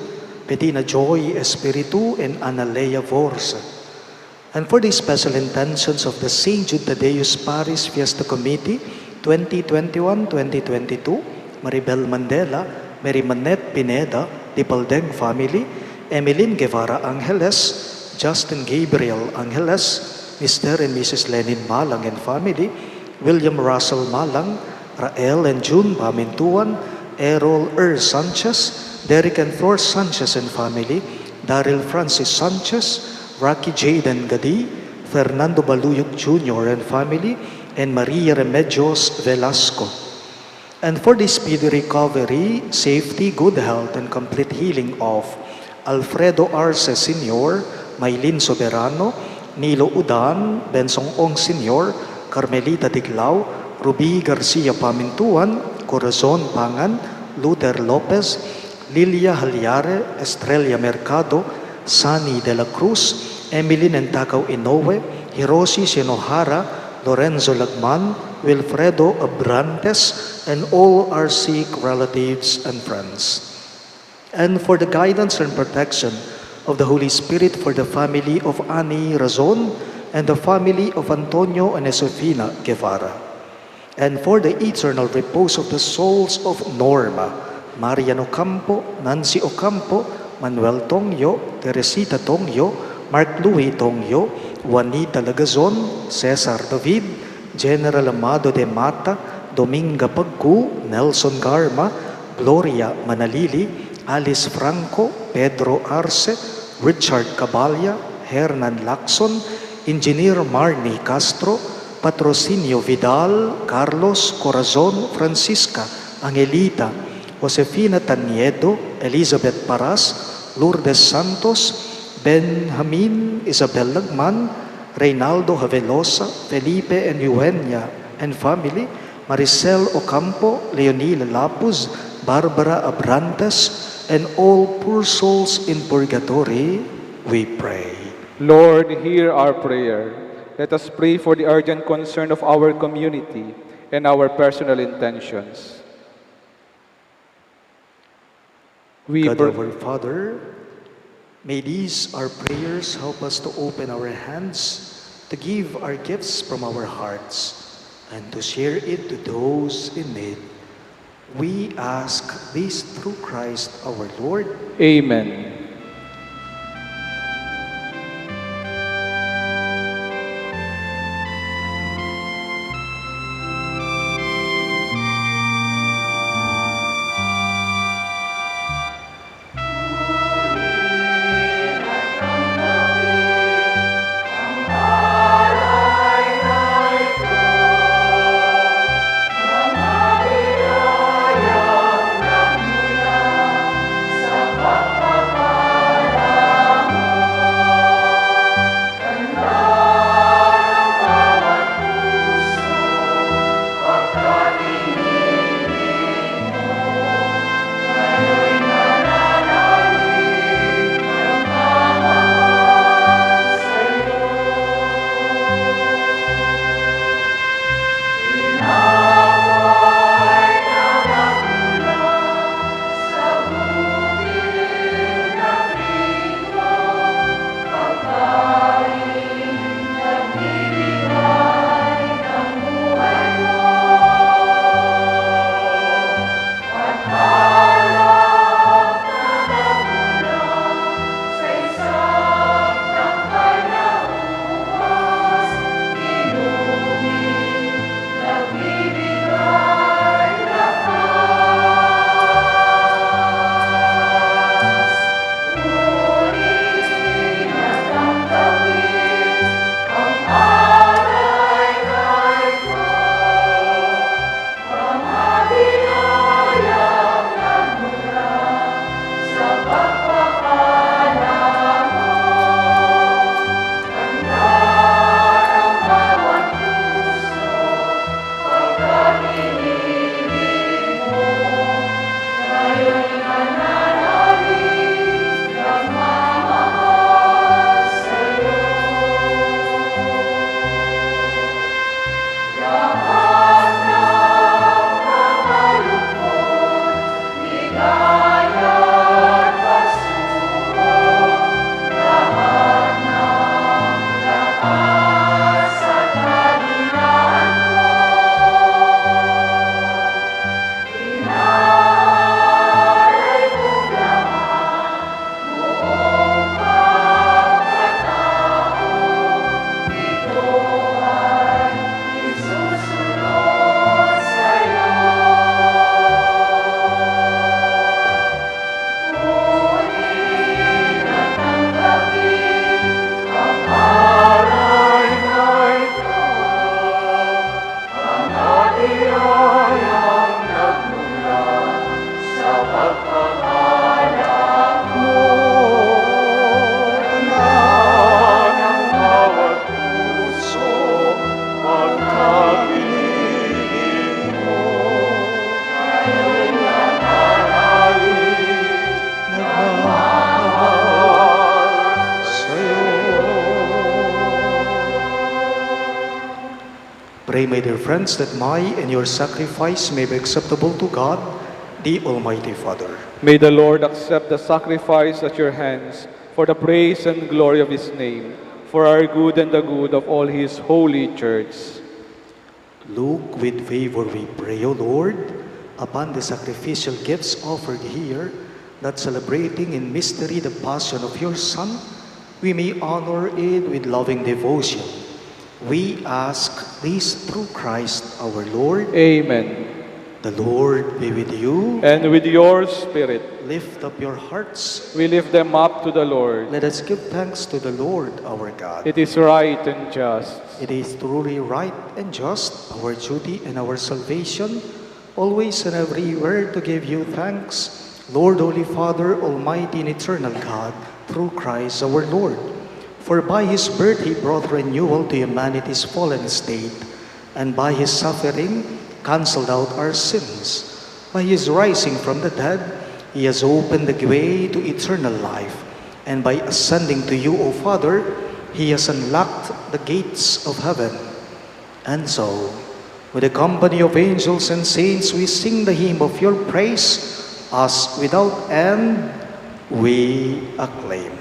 Bettina Joy Espiritu, and Analea Vorsa. And for the special intentions of the St. Jude Tadeus Paris Fiesta Committee 2021-2022, Maribel Mandela, Mary Manette Pineda, Dipaldeng family, Emeline Guevara Angeles, Justin Gabriel Angeles, Mr. and Mrs. Lenin Malang and family, William Russell Malang, Rael and June Pamintuan, Errol Sanchez, Derek and Flor Sanchez and family, Daryl Francis Sanchez, Rocky Jaden Gadi, Fernando Baluyok Jr. and family, and Maria Remedios Velasco. And for the speedy recovery, safety, good health, and complete healing of Alfredo Arce Sr., Maylin Soberano, Nilo Udan, Bensong Ong Sr., Carmelita Tiglao, Ruby Garcia Pamintuan, Corazon Pangan, Luther Lopez, Lilia Halyare, Estrella Mercado, Sunny De La Cruz, Emily Nentakaw Inoue, Hiroshi Shinohara, Lorenzo Lagman, Wilfredo Abrantes, and all our sick relatives and friends. And for the guidance and protection of the Holy Spirit for the family of Ani Razon and the family of Antonio and Josefina Guevara. And for the eternal repose of the souls of Norma, Marian Ocampo, Nancy Ocampo, Manuel Tongyo, Teresita Tongyo, Mark Louis Tongyo, Juanita Lagazon, Cesar David, General Amado de Mata, Dominga Pagku, Nelson Garma, Gloria Manalili, Alice Franco, Pedro Arce, Richard Cabalya, Hernan Lacson, Engineer Marnie Castro, Patrocinio Vidal, Carlos Corazon Francisca, Angelita, Josefina Taniedo, Elizabeth Paras, Lourdes Santos, Benjamin Isabel Lagman, Reynaldo Havelosa, Felipe and Eugenia and family, Maricel Ocampo, Leonila Lapuz, Barbara Abrantes, and all poor souls in purgatory, we pray. Lord, hear our prayer. Let us pray for the urgent concern of our community and our personal intentions. God our Father, may these our prayers help us to open our hands, to give our gifts from our hearts, and to share it to those in need. We ask this through Christ our Lord. Amen. Pray, my dear friends, that my and your sacrifice may be acceptable to God, the Almighty Father. May the Lord accept the sacrifice at your hands for the praise and glory of his name, for our good and the good of all his holy church. Look with favor, we pray, O Lord, upon the sacrificial gifts offered here, that celebrating in mystery the passion of your Son, we may honor it with loving devotion. We ask this through Christ our Lord. Amen. The Lord be with you. And with your spirit, Lift up your hearts. we lift them up to the Lord. Let us give thanks to the Lord our God. It is right and just. It is truly right and just, our duty and our salvation, always and everywhere to give you thanks, Lord, Holy Father, Almighty and Eternal God, through Christ our Lord. For by his birth he brought renewal to humanity's fallen state, and by his suffering cancelled out our sins. By his rising from the dead, he has opened the way to eternal life, and by ascending to you, O Father, he has unlocked the gates of heaven. And so, with the company of angels and saints, we sing the hymn of your praise, as without end we acclaim.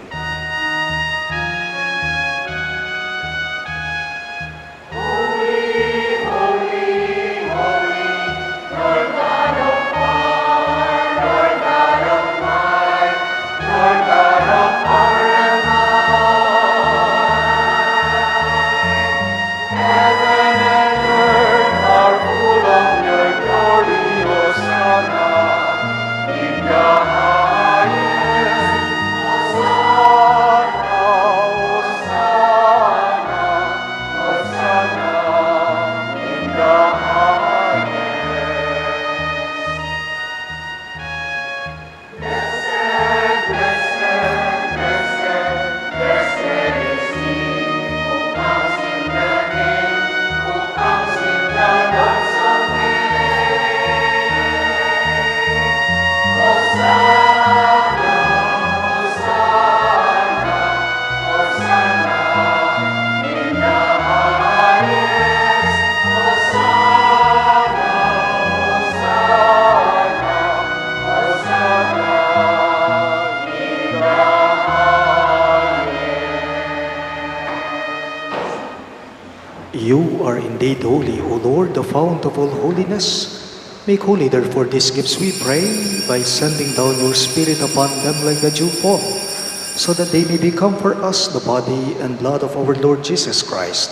You are indeed holy, O Lord, the fount of all holiness. Make holy, therefore, these gifts, we pray, by sending down your Spirit upon them like the dew fall, so that they may become for us the body and blood of our Lord Jesus Christ.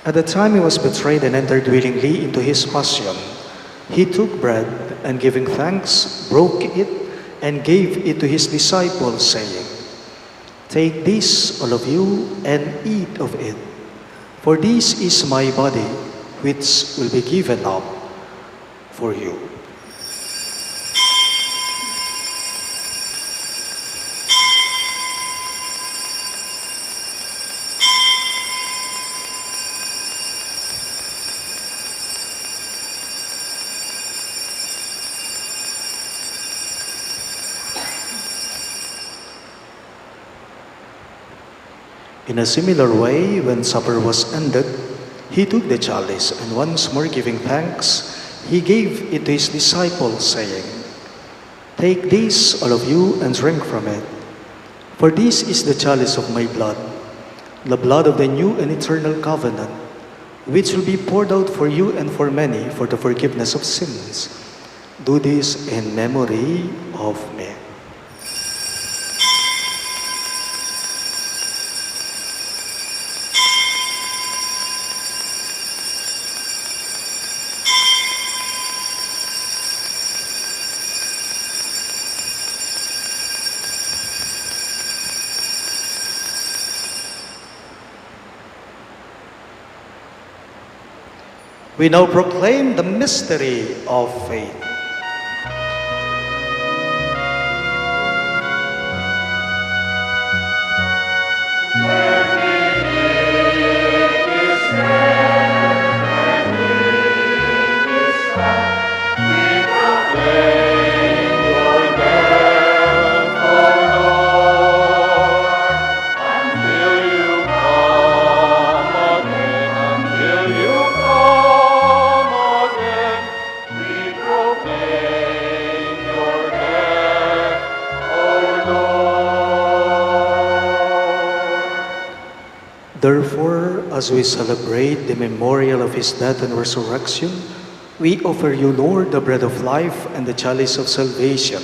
At the time he was betrayed and entered willingly into his passion, he took bread and, giving thanks, broke it and gave it to his disciples, saying, "Take this, all of you, and eat of it. For this is my body, which will be given up for you." In a similar way, when supper was ended, he took the chalice, and once more giving thanks, he gave it to his disciples, saying, "Take this, all of you, and drink from it. For this is the chalice of my blood, the blood of the new and eternal covenant, which will be poured out for you and for many for the forgiveness of sins. Do this in memory of me." We now proclaim the mystery of faith. Until you Therefore, as we celebrate the memorial of his death and resurrection, we offer you, Lord, the bread of life and the chalice of salvation,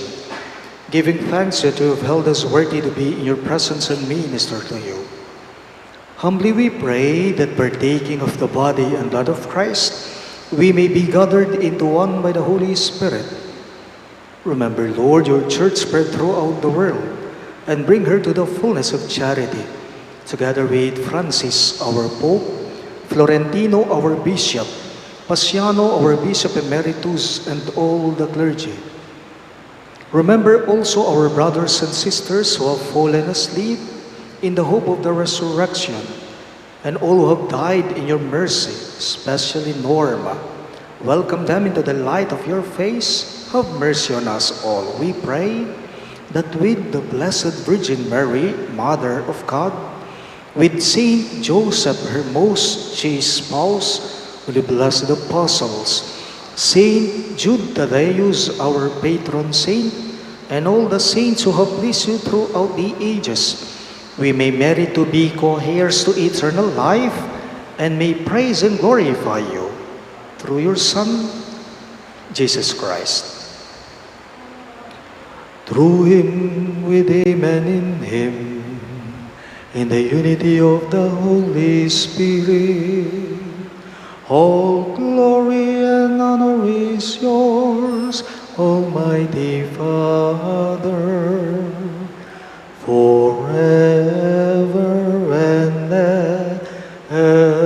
giving thanks that you have held us worthy to be in your presence and minister to you. Humbly we pray that partaking of the body and blood of Christ, we may be gathered into one by the Holy Spirit. Remember, Lord, your church spread throughout the world, and bring her to the fullness of charity, together with Francis, our Pope, Florentino, our Bishop, Paciano, our Bishop Emeritus, and all the clergy. Remember also our brothers and sisters who have fallen asleep in the hope of the resurrection, and all who have died in your mercy, especially Norma. Welcome them into the light of your face. Have mercy on us all, we pray, that with the Blessed Virgin Mary, Mother of God, with Saint Joseph, her most chaste spouse, with the blessed apostles, Saint Jude Thaddeus, our patron saint, and all the saints who have pleased you throughout the ages, we may merit to be co-heirs to eternal life, and may praise and glorify you through your Son, Jesus Christ. Through him, with him, and in him, in the unity of the Holy Spirit, all glory and honor is yours, Almighty Father, forever and ever.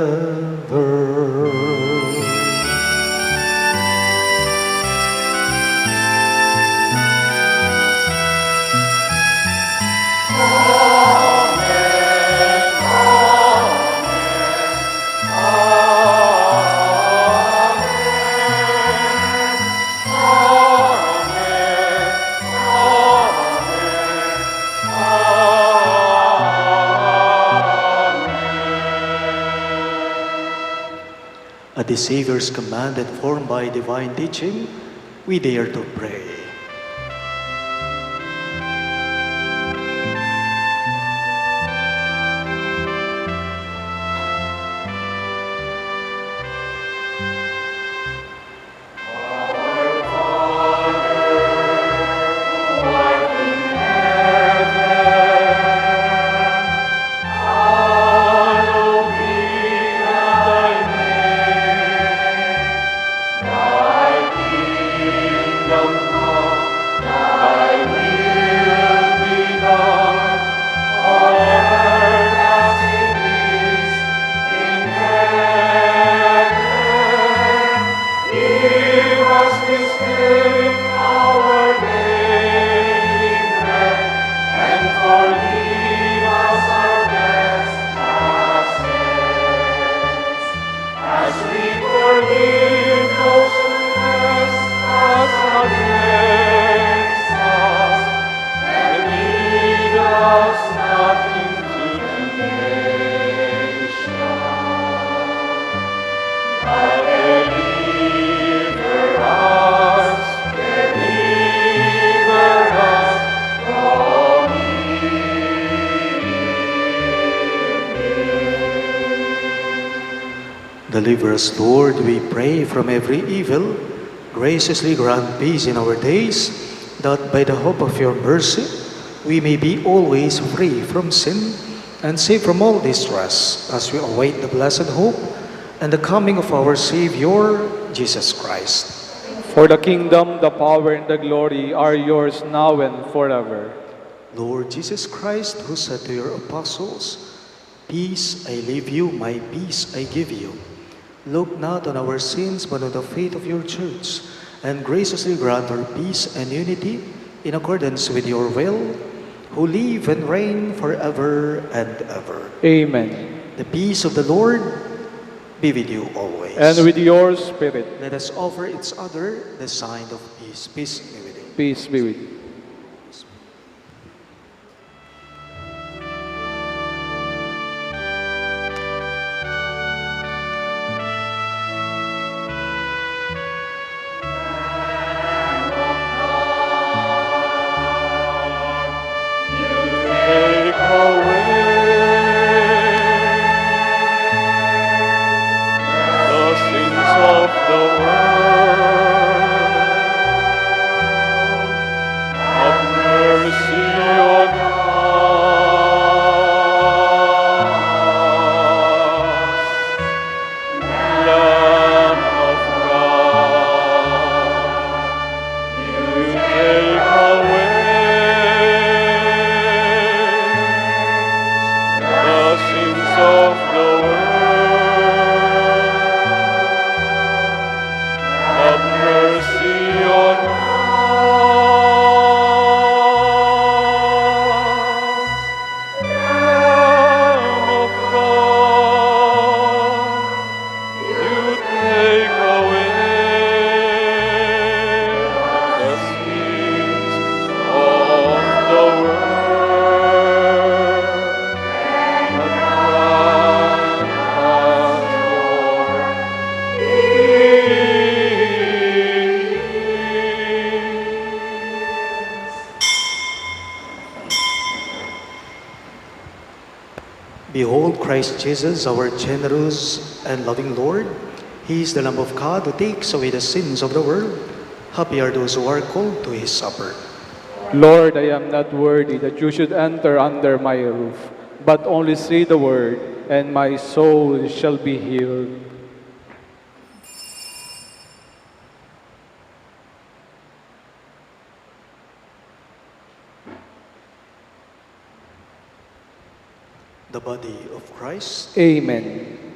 At the Savior's command and formed by divine teaching, we dare to pray. Deliver us, Lord, we pray, from every evil. Graciously grant peace in our days, that by the hope of your mercy, we may be always free from sin and safe from all distress, as we await the blessed hope and the coming of our Savior, Jesus Christ. For the kingdom, the power, and the glory are yours now and forever. Lord Jesus Christ, who said to your apostles, "Peace I leave you, my peace I give you," look not on our sins, but on the faith of your church, and graciously grant her peace and unity in accordance with your will, who live and reign forever and ever. Amen. The peace of the Lord be with you always. And with your spirit, Let us offer each other the sign of peace. Peace be with you. peace be with you. Take away Christ Jesus, our generous and loving Lord, He is the Lamb of God who takes away the sins of the world. Happy are those who are called to His supper. Lord, I am not worthy that you should enter under my roof, but only say the word, and my soul shall be healed. The body of Christ. Amen.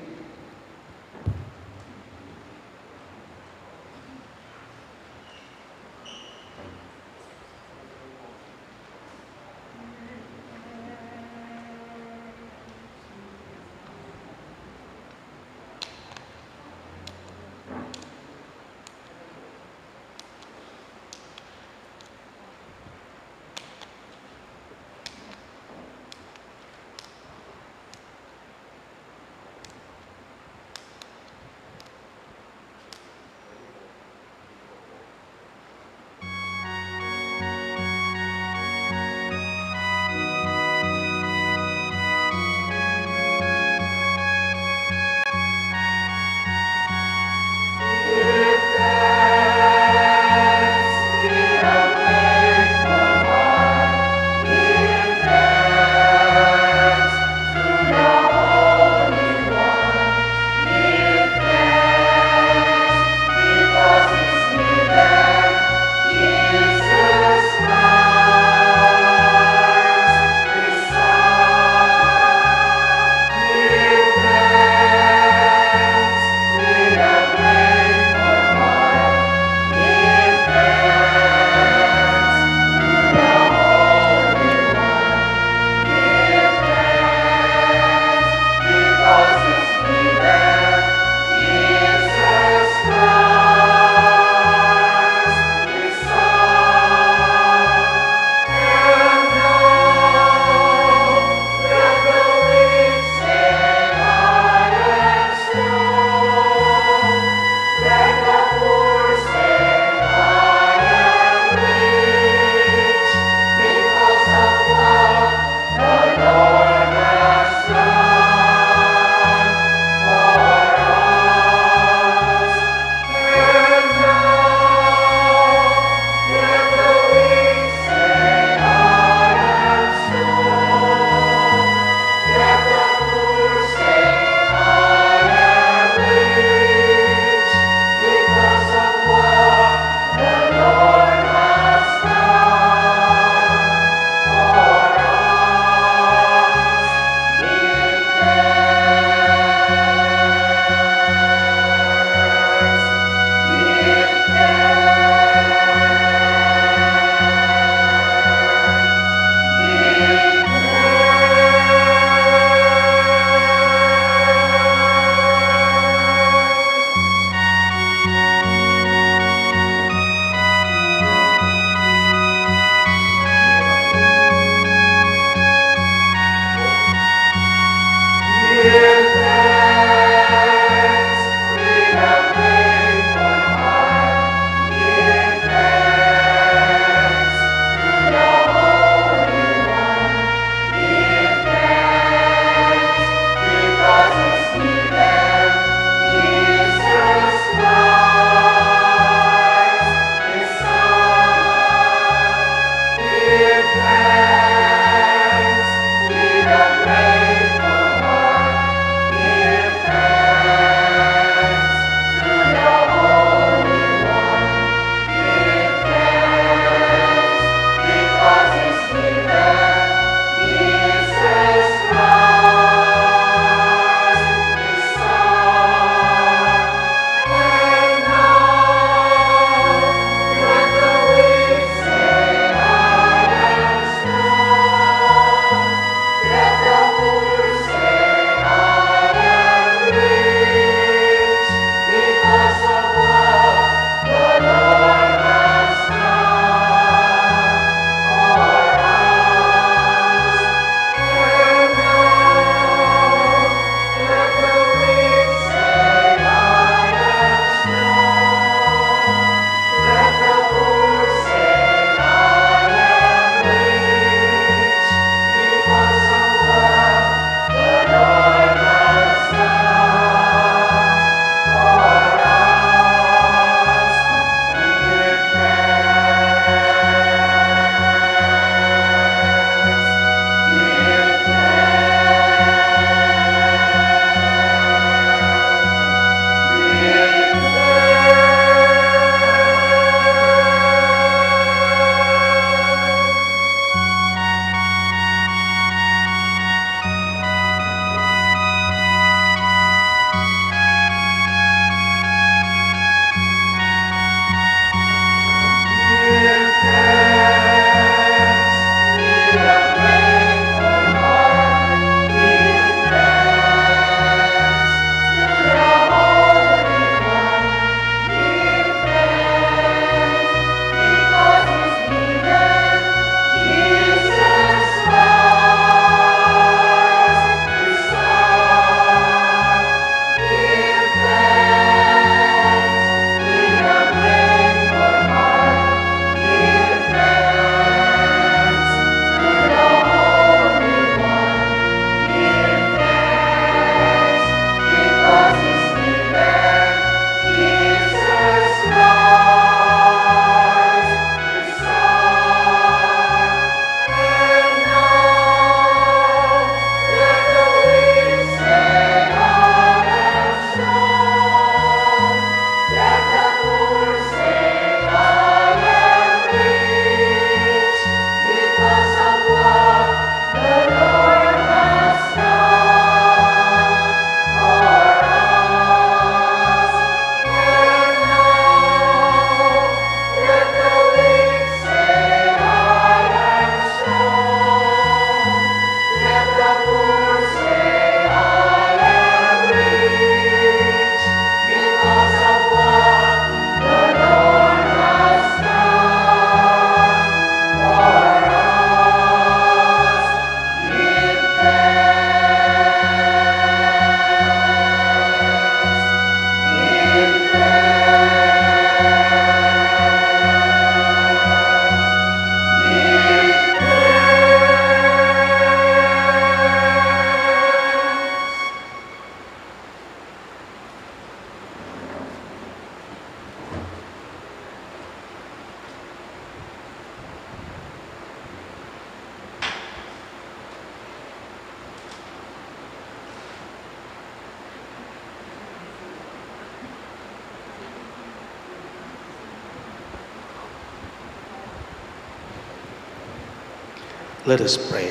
Let us pray.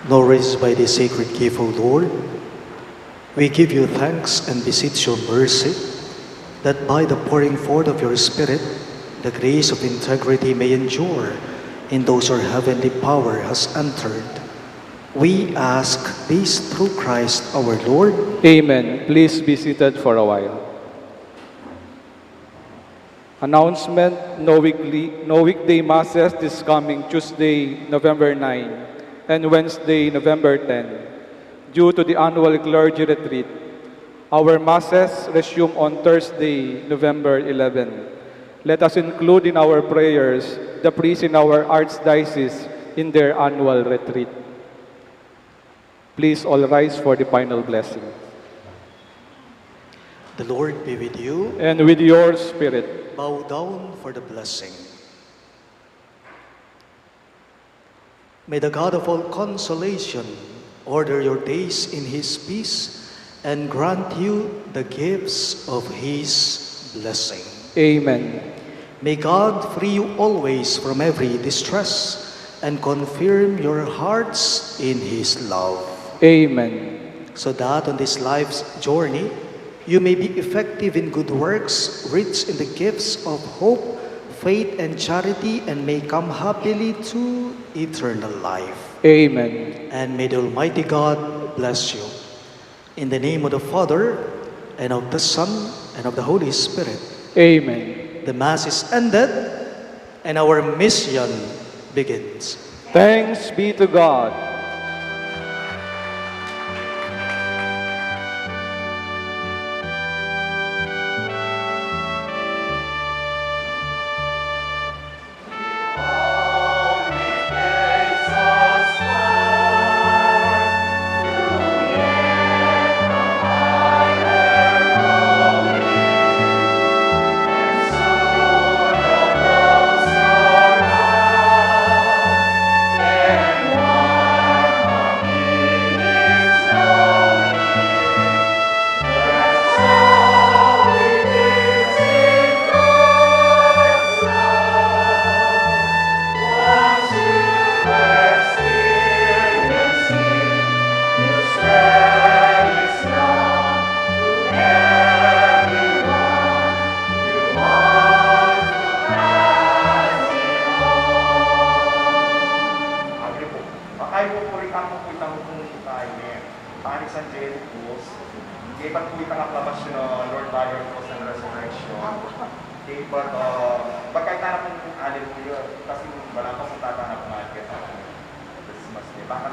Nourished by this sacred gift, O Lord, we give you thanks and beseech your mercy that by the pouring forth of your Spirit, the grace of integrity may endure in those our heavenly power has entered. We ask this through Christ our Lord. Amen. Please be seated for a while. Announcement, no weekday masses this coming Tuesday, November 9, and Wednesday, November 10. Due to the annual clergy retreat, our masses resume on Thursday, November 11. Let us include in our prayers the priests in our archdiocese in their annual retreat. Please all rise for the final blessing. The Lord be with you. And with your spirit. Bow down for the blessing. May the God of all consolation order your days in His peace and grant you the gifts of His blessing. Amen. May God free you always from every distress and confirm your hearts in His love. Amen. So that on this life's journey, you may be effective in good works, rich in the gifts of hope, faith, and charity, and may come happily to eternal life. Amen. And may the Almighty God bless you. In the name of the Father, and of the Son, and of the Holy Spirit. Amen. The Mass is ended, and our mission begins. Thanks be to God. Pagkaitan na pong alim ko yun, kasi wala pa sa tatanap market. Christmas Day. Baka